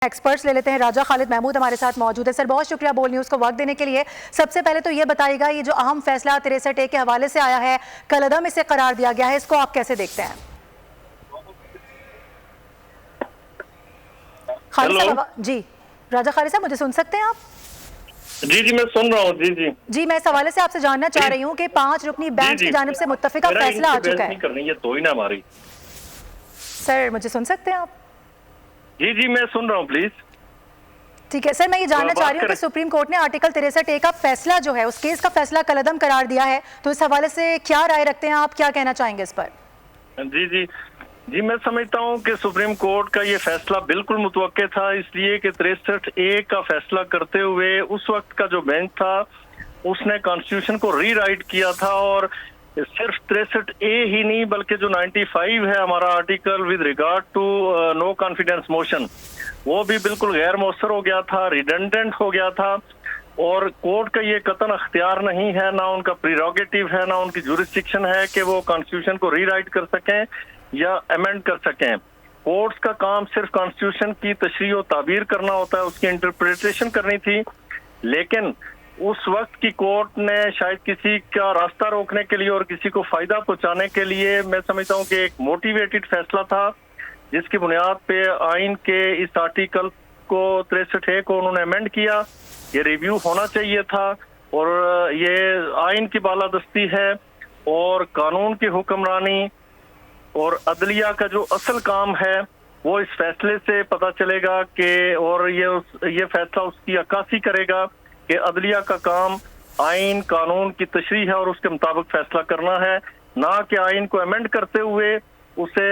Experts ले लेते हैं। राजा खालिद महमूद हमारे साथ मौजूद है। सर बहुत शुक्रिया बोल न्यूज़ को वक्त देने के लिए। सबसे पहले तो ये बताइएगा, ये जो अहम फैसला 63A के हवाले से आया है, कलअदम इसे करार दिया गया है, इसको आप कैसे देखते हैं? खालिद साहब जी, राजा खालिद साहब मुझे सुन सकते हैं आप? जी जी मैं सुन रहा हूँ। जी जी जी, मैं इस हवाले से आपसे जानना चाह रही हूँ कि 5 रुकनी बेंच की जानिब से मुत्तफिका फैसला आ चुका है। करनी है तो ही ना हमारी। सर मुझे सुन सकते हैं आप? जी जी मैं सुन रहा हूँ, प्लीज। ठीक है सर, मैं ये जानना चाह रही हूँ कि सुप्रीम कोर्ट ने आर्टिकल 63A का फैसला जो है, उस केस का फैसला कलअदम करार दिया है, तो इस हवाले से क्या राय रखते हैं आप, क्या कहना चाहेंगे इस पर? जी जी जी मैं समझता हूँ कि सुप्रीम कोर्ट का ये फैसला बिल्कुल मुतवक्के था, इसलिए कि 63A का फैसला करते हुए उस वक्त का जो बेंच था उसने कॉन्स्टिट्यूशन को रीराइट किया था, और सिर्फ 63A ही नहीं बल्कि जो 95 है हमारा article with regard to no confidence motion, वो भी बिल्कुल गैर मौसर हो गया था, रिडेंडेंट हो गया था। और कोर्ट का ये कतन अख्तियार नहीं है, ना उनका प्रीरोगेटिव है, ना उनकी जुरिस्डिक्शन है कि वो कॉन्स्टिट्यूशन को रीराइट कर सकें या अमेंड कर सकें। कोर्ट्स का काम सिर्फ कॉन्स्टिट्यूशन की तशरीह और ताबीर करना होता है, उसकी इंटरप्रिटेशन करनी थी। लेकिन उस वक्त की कोर्ट ने शायद किसी का रास्ता रोकने के लिए और किसी को फायदा पहुंचाने के लिए, मैं समझता हूँ कि एक मोटिवेटेड फैसला था, जिसकी बुनियाद पे आइन के इस आर्टिकल को 63A को उन्होंने अमेंड किया। ये रिव्यू होना चाहिए था, और ये आइन की बालादस्ती है और कानून की हुक्मरानी और अदलिया का जो असल काम है वो इस फैसले से पता चलेगा कि, और ये फैसला उसकी अक्कासी करेगा कि अदलिया का काम आइन कानून की तशरीह है और उसके मुताबिक फैसला करना है, ना कि आइन को अमेंड करते हुए उसे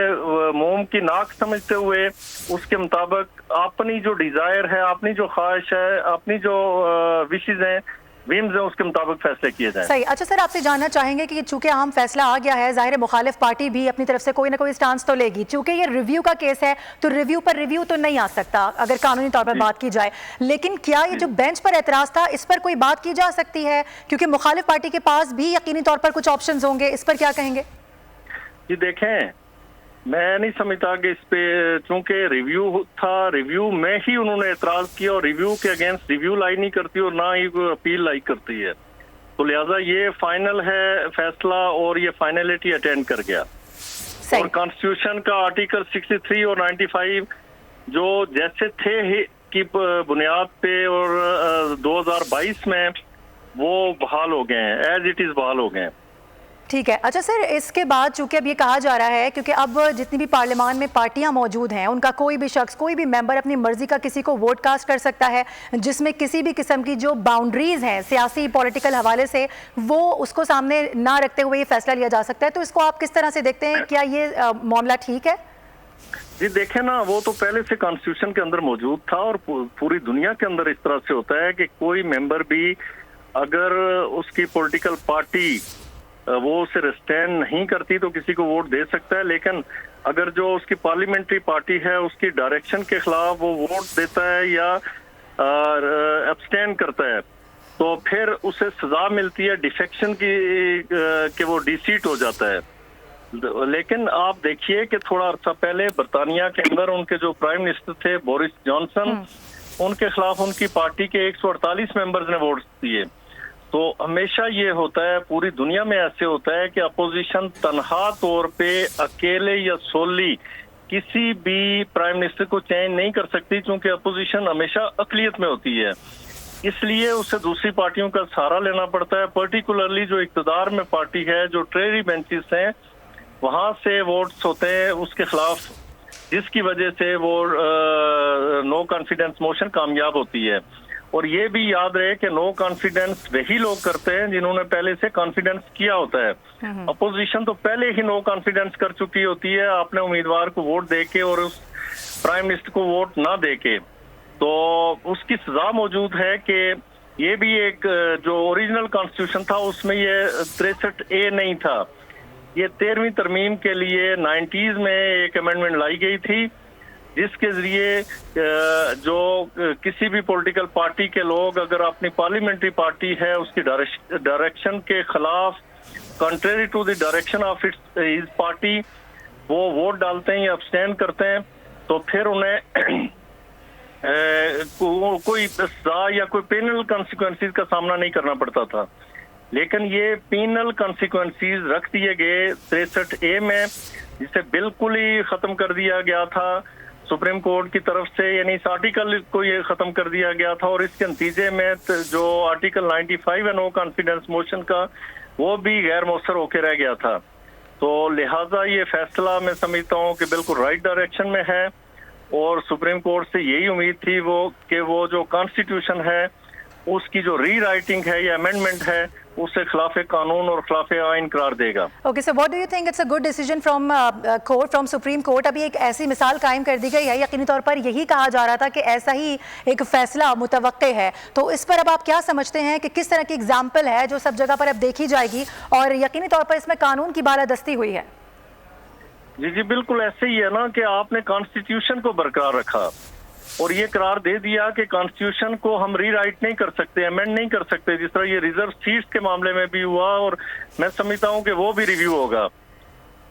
मोम की नाक समझते हुए उसके मुताबिक अपनी जो डिजायर है, अपनी जो ख्वाहिश है, अपनी जो विशेज हैं, विम्स हैं, उसके मुताबिक फैसले किए जाए। सही। अच्छा सर, आपसे जानना चाहेंगे कि चूंकि अहम फैसला आ गया है, जाहिर मुखालिफ पार्टी भी अपनी तरफ से कोई ना कोई स्टांस तो लेगी। चूंकि ये रिव्यू का केस है तो रिव्यू पर रिव्यू तो नहीं आ सकता अगर कानूनी तौर पर बात की जाए, लेकिन क्या ये जो बेंच पर एतराज था इस पर कोई बात की जा सकती है? क्योंकि मुखालिफ पार्टी के पास भी यकीनी तौर पर कुछ ऑप्शंस होंगे, इस पर क्या कहेंगे? जी देखें, मैं नहीं समझता कि इस पे, चूंकि रिव्यू था, रिव्यू में ही उन्होंने एतराज किया और रिव्यू के अगेंस्ट रिव्यू लाई नहीं करती और ना ही कोई अपील लाई करती है, तो लिहाजा ये फाइनल है फैसला और ये फाइनलिटी अटेंड कर गया। और कॉन्स्टिट्यूशन का आर्टिकल 63 और 95 जो जैसे थे की बुनियाद पे और 2022 में वो बहाल हो गए हैं, एज इट इज बहाल हो गए हैं। ठीक है। अच्छा सर, इसके बाद चूंकि अब ये कहा जा रहा है, क्योंकि अब जितनी भी पार्लियामान में पार्टियां मौजूद हैं उनका कोई भी शख्स, कोई भी मेंबर अपनी मर्जी का किसी को वोट कास्ट कर सकता है, जिसमें किसी भी किस्म की जो बाउंड्रीज हैं सियासी पॉलिटिकल हवाले से वो उसको सामने ना रखते हुए ये फैसला लिया जा सकता है। तो इसको आप किस तरह से देखते हैं? क्या ये मामला ठीक है? जी देखें ना, वो तो पहले से कॉन्स्टिट्यूशन के अंदर मौजूद था और पूरी दुनिया के अंदर इस तरह से होता है कि कोई मेंबर भी अगर उसकी पॉलिटिकल पार्टी वो उसे रिस्टेन नहीं करती तो किसी को वोट दे सकता है, लेकिन अगर जो उसकी पार्लियामेंट्री पार्टी है उसकी डायरेक्शन के खिलाफ वो वोट देता है या एब्सटेन करता है तो फिर उसे सजा मिलती है डिफेक्शन की, कि वो डिसीट हो जाता है। लेकिन आप देखिए कि थोड़ा अर्सा पहले बरतानिया के अंदर उनके जो प्राइम मिनिस्टर थे बोरिस जॉनसन, उनके खिलाफ उनकी पार्टी के 148 मेंबर्स ने वोट दिए। तो हमेशा ये होता है, पूरी दुनिया में ऐसे होता है कि अपोजिशन तनहा तौर पे अकेले या सोली किसी भी प्राइम मिनिस्टर को चेंज नहीं कर सकती, क्योंकि अपोजिशन हमेशा अकलियत में होती है, इसलिए उसे दूसरी पार्टियों का सहारा लेना पड़ता है। पर्टिकुलरली जो इक़्तिदार में पार्टी है, जो ट्रेरी बेंचेस हैं, वहां से वोट्स होते हैं उसके खिलाफ, जिसकी वजह से वो नो कॉन्फिडेंस मोशन कामयाब होती है। और ये भी याद रहे कि नो कॉन्फिडेंस वही लोग करते हैं जिन्होंने पहले से कॉन्फिडेंस किया होता है। अपोजिशन तो पहले ही नो कॉन्फिडेंस कर चुकी होती है, आपने उम्मीदवार को वोट देके और उस प्राइम मिनिस्टर को वोट ना देके, तो उसकी सजा मौजूद है कि ये भी एक जो ओरिजिनल कॉन्स्टिट्यूशन था उसमें ये 63A नहीं था, ये 13वीं तरमीम के लिए 90s में एक अमेंडमेंट लाई गई थी, जिसके जरिए जो किसी भी पॉलिटिकल पार्टी के लोग अगर अपनी पार्लियामेंट्री पार्टी है उसकी डायरेक्शन के खिलाफ, contrary to the direction of इस पार्टी, वो वोट डालते हैं या अब्सटेन करते हैं, तो फिर उन्हें कोई सजा या कोई पेनल कॉन्सिक्वेंसेस का सामना नहीं करना पड़ता था। लेकिन ये पेनल कॉन्सिक्वेंसेस रख दिए गए 63A में, जिसे बिल्कुल ही खत्म कर दिया गया था सुप्रीम कोर्ट की तरफ से, यानी इस आर्टिकल को ये खत्म कर दिया गया था। और इसके नतीजे में जो आर्टिकल 95 है नो कॉन्फिडेंस मोशन का, वो भी गैर मौसर होके रह गया था। तो लिहाजा ये फैसला मैं समझता हूँ कि बिल्कुल राइट डायरेक्शन में है, और सुप्रीम कोर्ट से यही उम्मीद थी वो जो कॉन्स्टिट्यूशन है उसकी जो रीराइटिंग है या अमेंडमेंट है उसे खिलाफ कानून और खिलाफ आइन करार देगा। Okay, so what do you think it's a good decision from court, from supreme court? अभी एक ऐसी मिसाल कायम कर दी गई है, यकीनी तौर पर यही कहा जा रहा था कि ऐसा ही एक फैसला मुतवक्के है। तो इस पर अब आप क्या समझते हैं कि किस तरह की एग्जाम्पल है जो सब जगह पर अब देखी जाएगी और यकीनी तौर पर इसमें कानून की बालादस्ती हुई है? जी बिल्कुल ऐसे ही है ना कि आपने कॉन्स्टिट्यूशन को बरकरार रखा और ये करार दे दिया कि कॉन्स्टिट्यूशन को हम रीराइट नहीं कर सकते, अमेंड नहीं कर सकते, जिस तरह ये रिजर्व सीट्स के मामले में भी हुआ और मैं समझता हूँ कि वो भी रिव्यू होगा।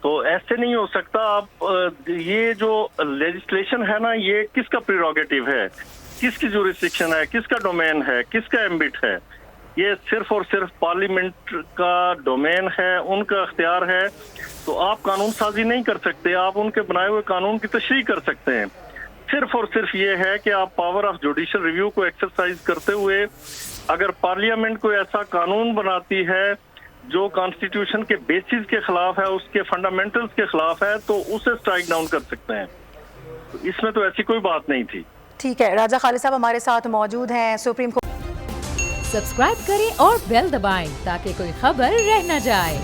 तो ऐसे नहीं हो सकता। आप ये जो लेजिस्लेशन है ना, ये किसका प्रीरोगेटिव है, किसकी जुरिस्डिक्शन है, किसका डोमेन है, किसका एम्बिट है? ये सिर्फ और सिर्फ पार्लियामेंट का डोमेन है, उनका अख्तियार है। तो आप कानून साजी नहीं कर सकते, आप उनके बनाए हुए कानून की तशरीह कर सकते हैं। सिर्फ और सिर्फ ये है कि आप पावर ऑफ जुडिशियल रिव्यू को एक्सरसाइज करते हुए अगर पार्लियामेंट कोई ऐसा कानून बनाती है जो कॉन्स्टिट्यूशन के बेसिस के खिलाफ है, उसके फंडामेंटल्स के खिलाफ है, तो उसे स्ट्राइक डाउन कर सकते हैं। तो इसमें तो ऐसी कोई बात नहीं थी। ठीक है, राजा खालिद साहब हमारे साथ मौजूद हैं सुप्रीम कोर्ट। सब्सक्राइब करें और बेल दबाएं ताकि कोई खबर रह न जाए।